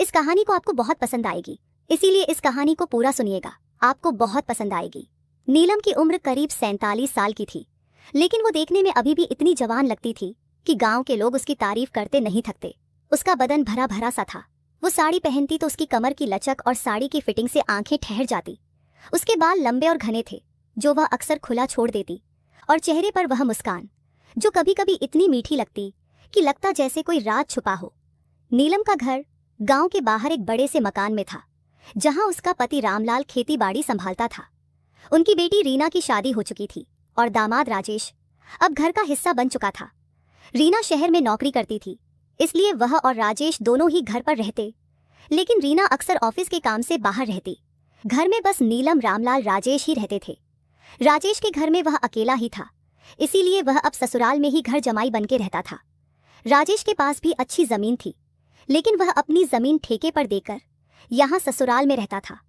इस कहानी को आपको बहुत पसंद आएगी, इसीलिए इस कहानी को पूरा सुनिएगा, आपको बहुत पसंद आएगी। नीलम की उम्र करीब 47 साल की थी, लेकिन वो देखने में अभी भी इतनी जवान लगती थी कि गांव के लोग उसकी तारीफ करते नहीं थकते। उसका बदन भरा भरा सा था। वो साड़ी पहनती तो उसकी कमर की लचक और साड़ी की फिटिंग से आंखें ठहर जाती। उसके बाल लंबे और घने थे जो वह अक्सर खुला छोड़ देती, और चेहरे पर वह मुस्कान जो कभी कभी इतनी मीठी लगती कि लगता जैसे कोई राज छुपा हो। नीलम का घर गांव के बाहर एक बड़े से मकान में था, जहां उसका पति रामलाल खेती बाड़ी संभालता था। उनकी बेटी रीना की शादी हो चुकी थी और दामाद राजेश अब घर का हिस्सा बन चुका था। रीना शहर में नौकरी करती थी, इसलिए वह और राजेश दोनों ही घर पर रहते, लेकिन रीना अक्सर ऑफिस के काम से बाहर रहती। घर में बस नीलम, रामलाल, राजेश ही रहते थे। राजेश के घर में वह अकेला ही था, इसीलिए वह अब ससुराल में ही घर जमाई बन के रहता था। राजेश के पास भी अच्छी जमीन थी, लेकिन वह अपनी जमीन ठेके पर देकर यहाँ ससुराल में रहता था।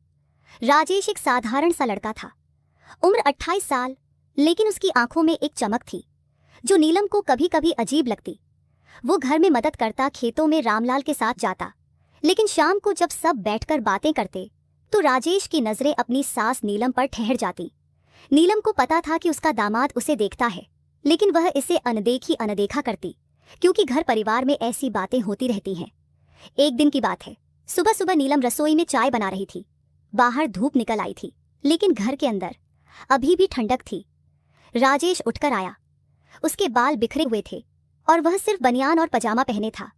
राजेश एक साधारण सा लड़का था, उम्र 28 साल, लेकिन उसकी आंखों में एक चमक थी जो नीलम को कभी कभी अजीब लगती। वो घर में मदद करता, खेतों में रामलाल के साथ जाता, लेकिन शाम को जब सब बैठकर बातें करते तो राजेश की नजरें अपनी सास नीलम पर ठहर जाती। नीलम को पता था कि उसका दामाद उसे देखता है, लेकिन वह इसे अनदेखा करती, क्योंकि घर परिवार में ऐसी बातें होती रहती हैं। एक दिन की बात है, सुबह सुबह नीलम रसोई में चाय बना रही थी। बाहर धूप निकल आई थी, लेकिन घर के अंदर अभी भी ठंडक थी। राजेश उठकर आया। उसके बाल बिखरे हुए थे और वह सिर्फ बनियान और पजामा पहने था।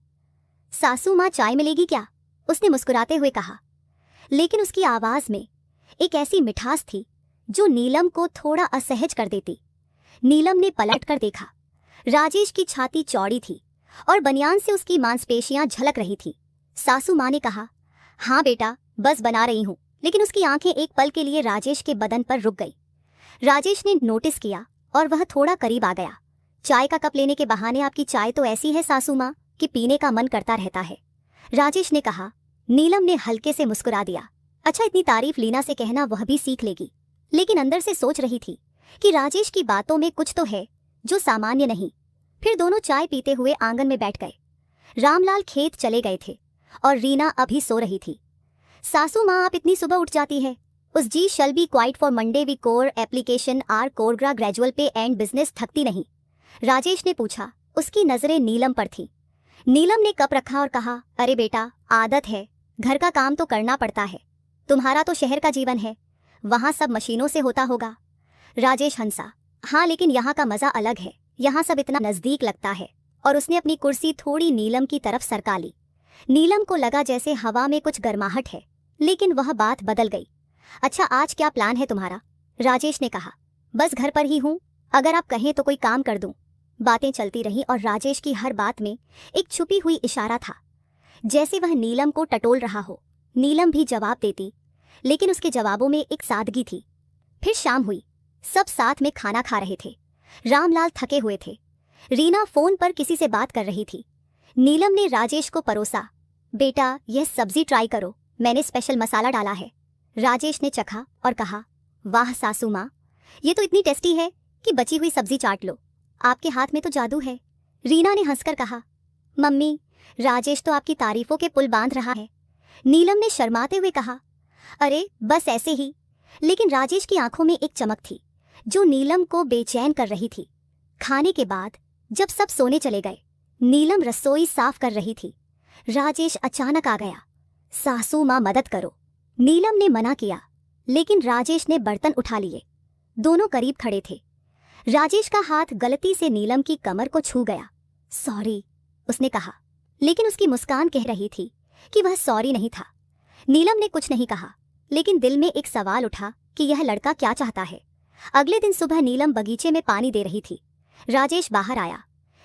सासू माँ चाय मिलेगी क्या? उसने मुस्कुराते हुए कहा, लेकिन उसकी आवाज में एक ऐसी मिठास थी जो नीलम को थोड़ा असहज कर देती। नीलम ने पलटकर देखा। राजेश की छाती चौड़ी थी और बनियान से उसकी मांसपेशियां झलक रही थी। सासू माँ ने कहा, हाँ बेटा, बस बना रही हूँ, लेकिन उसकी आंखें एक पल के लिए राजेश के बदन पर रुक गई। राजेश ने नोटिस किया और वह थोड़ा करीब आ गया। चाय का कप लेने के बहाने आपकी चाय तो ऐसी है सासू माँ कि पीने का मन करता रहता है, राजेश ने कहा। नीलम ने हल्के से मुस्कुरा दिया। अच्छा, इतनी तारीफ लीना से कहना वह भी सीख लेगी, लेकिन अंदर से सोच रही थी कि राजेश की बातों में कुछ तो है जो सामान्य नहीं। फिर दोनों चाय पीते हुए आंगन में बैठ गए। रामलाल खेत चले गए थे और रीना अभी सो रही थी। सासू माँ, आप इतनी सुबह उठ जाती है? उस जी shall be quite for Monday we core application are कोरग्रा ग्रेजुअल पे एंड बिजनेस, थकती नहीं? राजेश ने पूछा। उसकी नजरें नीलम पर थी। नीलम ने कप रखा और कहा, अरे बेटा, आदत है, घर का काम तो करना पड़ता है। तुम्हारा तो शहर का जीवन है, वहाँ सब मशीनों से होता होगा। राजेश हंसा। हाँ, लेकिन यहाँ का मजा अलग है, यहाँ सब इतना नजदीक लगता है। और उसने अपनी कुर्सी थोड़ी नीलम की तरफ सरका ली। नीलम को लगा जैसे हवा में कुछ गर्माहट है, लेकिन वह बात बदल गई। अच्छा, आज क्या प्लान है तुम्हारा? राजेश ने कहा। बस घर पर ही हूँ, अगर आप कहें तो कोई काम कर दूं। बातें चलती रहीं और राजेश की हर बात में एक छुपी हुई इशारा था, जैसे वह नीलम को टटोल रहा हो। नीलम भी जवाब देती, लेकिन उसके जवाबों में एक सादगी थी। फिर शाम हुई, सब साथ में खाना खा रहे थे। रामलाल थके हुए थे। रीना फोन पर किसी से बात कर रही थी। नीलम ने राजेश को परोसा। बेटा, यह सब्जी ट्राई करो, मैंने स्पेशल मसाला डाला है। राजेश ने चखा और कहा, वाह सासू माँ, ये तो इतनी टेस्टी है कि बची हुई सब्जी चाट लो, आपके हाथ में तो जादू है। रीना ने हंसकर कहा, मम्मी, राजेश तो आपकी तारीफों के पुल बांध रहा है। नीलम ने शर्माते हुए कहा, अरे बस ऐसे ही। लेकिन राजेश की आंखों में एक चमक थी जो नीलम को बेचैन कर रही थी। खाने के बाद जब सब सोने चले गए, नीलम रसोई साफ कर रही थी। राजेश अचानक आ गया। सासू माँ, मदद करो। नीलम ने मना किया, लेकिन राजेश ने बर्तन उठा लिए। दोनों करीब खड़े थे। राजेश का हाथ गलती से नीलम की कमर को छू गया। सॉरी, उसने कहा, लेकिन उसकी मुस्कान कह रही थी कि वह सॉरी नहीं था। नीलम ने कुछ नहीं कहा, लेकिन दिल में एक सवाल उठा कि यह लड़का क्या चाहता है। अगले दिन सुबह नीलम बगीचे में पानी दे रही थी। राजेश बाहर आया।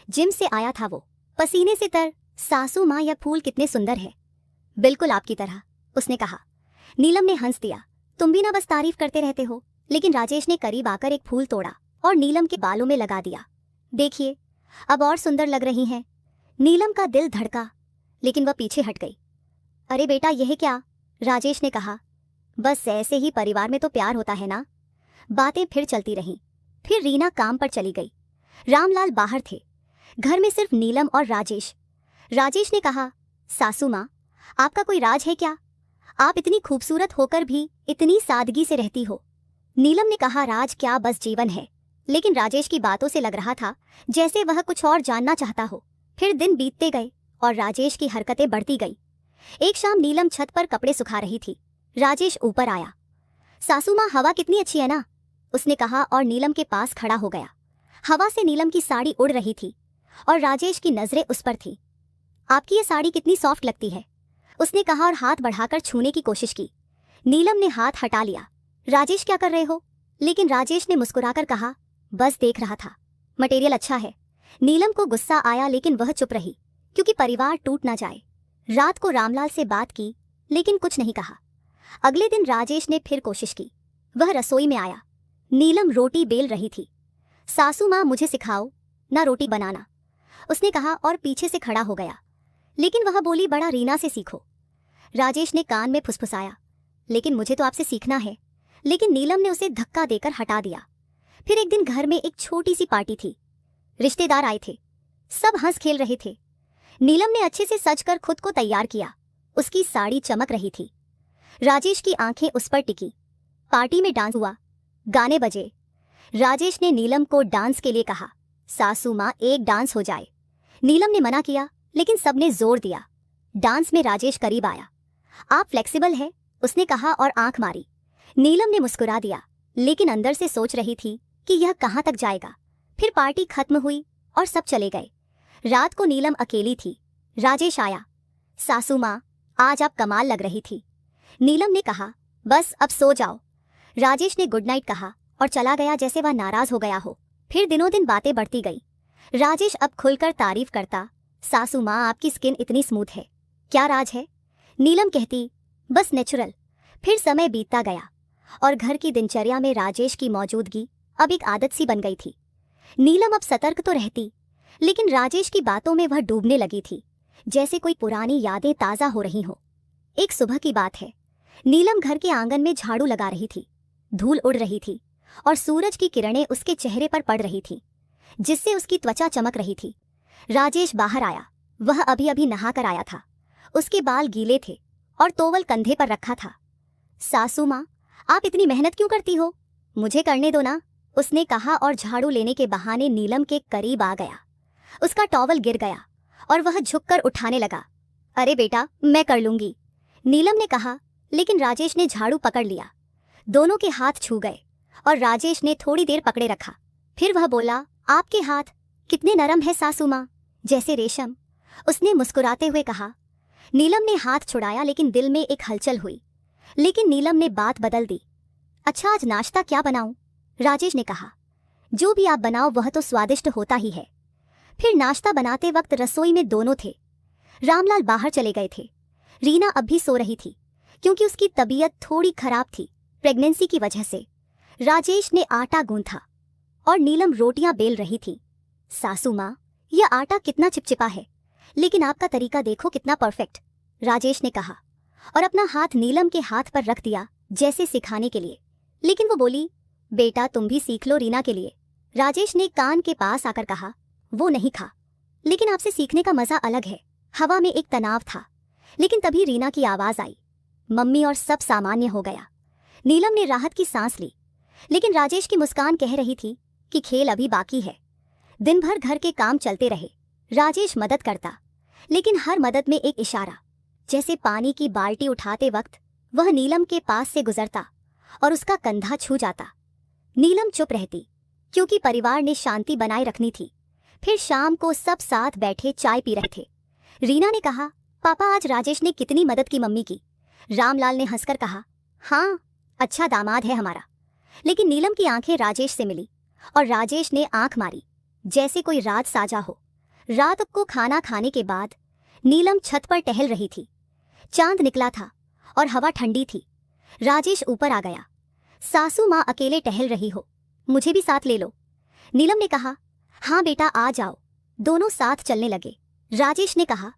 जिम से आया था वो, पसीने से तर। सासू माँ, यह फूल कितने सुंदर है। बिल्कुल आपकी तरह, उसने कहा। नीलम ने हंस दिया। तुम भी ना बस तारीफ करते रहते हो। लेकिन राजेश ने करीब आकर एक फूल तोड़ा और नीलम के बालों में लगा दिया। देखिए, अब और सुंदर लग रही हैं। नीलम का दिल धड़का, लेकिन वह पीछे हट गई। अरे बेटा, यह क्या? राजेश ने कहा। बस ऐसे ही परिवार में तो प्यार होता है ना। बातें फिर चलती रहीं। फिर रीना काम पर चली गई। रामलाल बाहर थे। घर में सिर्फ नीलम और राजेश। राजेश ने कहा, सासू माँ, आपका कोई राज है क्या? आप इतनी खूबसूरत होकर भी इतनी सादगी से रहती हो। नीलम ने कहा, राज क्या, बस जीवन है। लेकिन राजेश की बातों से लग रहा था जैसे वह कुछ और जानना चाहता हो। फिर दिन बीतते गए और राजेश की हरकतें बढ़ती गई। एक शाम नीलम छत पर कपड़े सुखा रही थी। राजेश ऊपर आया। सासू माँ, हवा कितनी अच्छी है ना, उसने कहा और नीलम के पास खड़ा हो गया। हवा से नीलम की साड़ी उड़ रही थी और राजेश की नजरें उस पर थी। आपकी ये साड़ी कितनी सॉफ्ट लगती है, उसने कहा और हाथ बढ़ाकर छूने की कोशिश की। नीलम ने हाथ हटा लिया। राजेश, क्या कर रहे हो? लेकिन राजेश ने मुस्कुराकर कहा, बस देख रहा था, मटेरियल अच्छा है। नीलम को गुस्सा आया लेकिन वह चुप रही, क्योंकि परिवार टूट ना जाए। रात को रामलाल से बात की लेकिन कुछ नहीं कहा। अगले दिन राजेश ने फिर कोशिश की। वह रसोई में आया। नीलम रोटी बेल रही थी। सासू माँ, मुझे सिखाओ ना रोटी बनाना, उसने कहा और पीछे से खड़ा हो गया। लेकिन वह बोली, बड़ा रीना से सीखो। राजेश ने कान में फुसफुसाया, लेकिन मुझे तो आपसे सीखना है। लेकिन नीलम ने उसे धक्का देकर हटा दिया। फिर एक दिन घर में एक छोटी सी पार्टी थी। रिश्तेदार आए थे। सब हंस खेल रहे थे। नीलम ने अच्छे से सजकर खुद को तैयार किया। उसकी साड़ी चमक रही थी। राजेश की आंखें उस पर टिकी। पार्टी में डांस हुआ, गाने बजे। राजेश ने नीलम को डांस के लिए कहा, सासू माँ, एक डांस हो जाए। नीलम ने मना किया लेकिन सबने जोर दिया। डांस में राजेश करीब आया। आप फ्लेक्सिबल है, उसने कहा और आंख मारी। नीलम ने मुस्कुरा दिया लेकिन अंदर से सोच रही थी कि यह कहां तक जाएगा। फिर पार्टी खत्म हुई और सब चले गए। रात को नीलम अकेली थी। राजेश आया। सासू माँ, आज आप कमाल लग रही थी। नीलम ने कहा, बस अब सो जाओ। राजेश ने गुड नाइट कहा और चला गया जैसे वह नाराज हो गया हो। फिर दिनों दिन बातें बढ़ती गई। राजेश अब खुलकर तारीफ करता, सासू माँ, आपकी स्किन इतनी स्मूथ है, क्या राज है? नीलम कहती, बस नेचुरल। फिर समय बीतता गया और घर की दिनचर्या में राजेश की मौजूदगी अब एक आदत सी बन गई थी। नीलम अब सतर्क तो रहती, लेकिन राजेश की बातों में वह डूबने लगी थी, जैसे कोई पुरानी यादें ताज़ा हो रही हों। एक सुबह की बात है। नीलम घर के आंगन में झाड़ू लगा रही थी। धूल उड़ रही थी और सूरज की किरणें उसके चेहरे पर पड़ रही थी, जिससे उसकी त्वचा चमक रही थी। राजेश बाहर आया। वह अभी अभी नहाकर आया था। उसके बाल गीले थे और टॉवल कंधे पर रखा था। सासू माँ, आप इतनी मेहनत क्यों करती हो? मुझे करने दो ना, उसने कहा और झाड़ू लेने के बहाने नीलम के करीब आ गया। उसका टॉवल गिर गया और वह झुककर उठाने लगा। अरे बेटा, मैं कर लूंगी, नीलम ने कहा, लेकिन राजेश ने झाड़ू पकड़ लिया। दोनों के हाथ छू गए और राजेश ने थोड़ी देर पकड़े रखा। फिर वह बोला, आपके हाथ कितने नरम है सासू माँ, जैसे रेशम, उसने मुस्कुराते हुए कहा। नीलम ने हाथ छुड़ाया लेकिन दिल में एक हलचल हुई। लेकिन नीलम ने बात बदल दी। अच्छा, आज नाश्ता क्या बनाऊं? राजेश ने कहा। जो भी आप बनाओ वह तो स्वादिष्ट होता ही है। फिर नाश्ता बनाते वक्त रसोई में दोनों थे। रामलाल बाहर चले गए थे। रीना अब भी सो रही थी क्योंकि उसकी तबीयत थोड़ी खराब थी प्रेगनेंसी की वजह से। राजेश ने आटा गूंथा और नीलम रोटियां बेल रही थी। सासू माँ, यह आटा कितना चिपचिपा है, लेकिन आपका तरीका देखो कितना परफेक्ट, राजेश ने कहा और अपना हाथ नीलम के हाथ पर रख दिया जैसे सिखाने के लिए। लेकिन वो बोली, बेटा तुम भी सीख लो रीना के लिए। राजेश ने कान के पास आकर कहा, वो नहीं खा, लेकिन आपसे सीखने का मजा अलग है। हवा में एक तनाव था, लेकिन तभी रीना की आवाज आई, मम्मी, और सब सामान्य हो गया। नीलम ने राहत की सांस ली, लेकिन राजेश की मुस्कान कह रही थी कि खेल अभी बाकी है। दिन भर घर के काम चलते रहे। राजेश मदद करता, लेकिन हर मदद में एक इशारा, जैसे पानी की बाल्टी उठाते वक्त वह नीलम के पास से गुजरता और उसका कंधा छू जाता। नीलम चुप रहती क्योंकि परिवार ने शांति बनाए रखनी थी। फिर शाम को सब साथ बैठे चाय पी रहे थे। रीना ने कहा, पापा, आज राजेश ने कितनी मदद की मम्मी की। रामलाल ने हंसकर कहा, हाँ, अच्छा दामाद है हमारा। लेकिन नीलम की आंखें राजेश से मिली और राजेश ने आंख मारी जैसे कोई राज साजा हो। रात को खाना खाने के बाद नीलम छत पर टहल रही थी। चांद निकला था और हवा ठंडी थी। राजेश ऊपर आ गया। सासू माँ, अकेले टहल रही हो, मुझे भी साथ ले लो, नीलम ने कहा। हाँ बेटा, आ जाओ। दोनों साथ चलने लगे। राजेश ने कहा,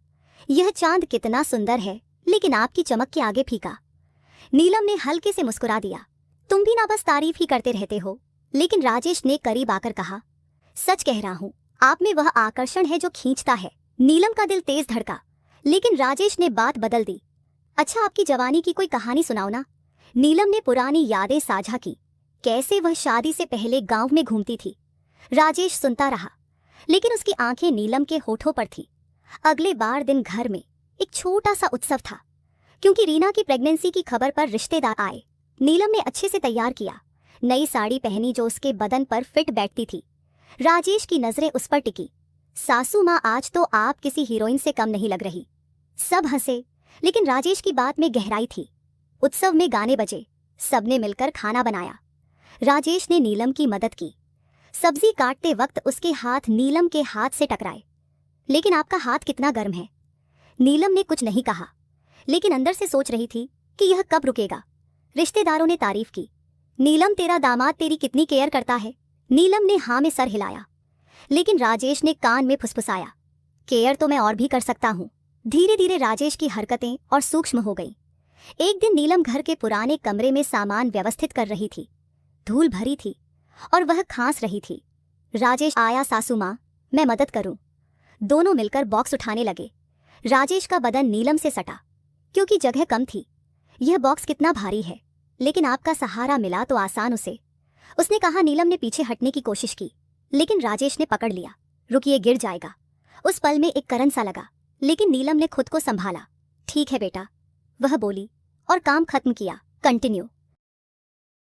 यह चांद कितना सुंदर है, लेकिन आपकी चमक के आगे फीका। नीलम ने हल्के से मुस्कुरा दिया, तुम भी ना बस तारीफ ही करते रहते हो। लेकिन राजेश ने करीब आकर कहा, सच कह रहा हूं, आप में वह आकर्षण है जो खींचता है। नीलम का दिल तेज धड़का, लेकिन राजेश ने बात बदल दी। अच्छा, आपकी जवानी की कोई कहानी सुनाओ ना। नीलम ने पुरानी यादें साझा की, कैसे वह शादी से पहले गांव में घूमती थी। राजेश सुनता रहा, लेकिन उसकी आंखें नीलम के होठों पर थी। अगले बार दिन घर में एक छोटा सा उत्सव था, क्योंकि रीना की प्रेगनेंसी की खबर पर रिश्तेदार आए। नीलम ने अच्छे से तैयार किया, नई साड़ी पहनी जो उसके बदन पर फिट बैठती थी। राजेश की नजरें उस पर टिकी। सासू माँ, आज तो आप किसी हीरोइन से कम नहीं लग रही। सब हंसे, लेकिन राजेश की बात में गहराई थी। उत्सव में गाने बजे, सबने मिलकर खाना बनाया। राजेश ने नीलम की मदद की। सब्जी काटते वक्त उसके हाथ नीलम के हाथ से टकराए। लेकिन आपका हाथ कितना गर्म है। नीलम ने कुछ नहीं कहा, लेकिन अंदर से सोच रही थी कि यह कब रुकेगा। रिश्तेदारों ने तारीफ की, नीलम तेरा दामाद तेरी कितनी केयर करता है। नीलम ने हाँ में सर हिलाया, लेकिन राजेश ने कान में फुसफुसाया, केयर तो मैं और भी कर सकता हूँ। धीरे धीरे राजेश की हरकतें और सूक्ष्म हो गईं। एक दिन नीलम घर के पुराने कमरे में सामान व्यवस्थित कर रही थी। धूल भरी थी और वह खांस रही थी। राजेश आया, सासू माँ मैं मदद करूं। दोनों मिलकर बॉक्स उठाने लगे। राजेश का बदन नीलम से सटा, क्योंकि जगह कम थी। यह बॉक्स कितना भारी है, लेकिन आपका सहारा मिला तो आसान उसे, उसने कहा। नीलम ने पीछे हटने की कोशिश की, लेकिन राजेश ने पकड़ लिया। रुकिए, गिर जाएगा। उस पल में एक करंट सा लगा, लेकिन नीलम ने खुद को संभाला। ठीक है बेटा, वह बोली और काम खत्म किया। कंटिन्यू।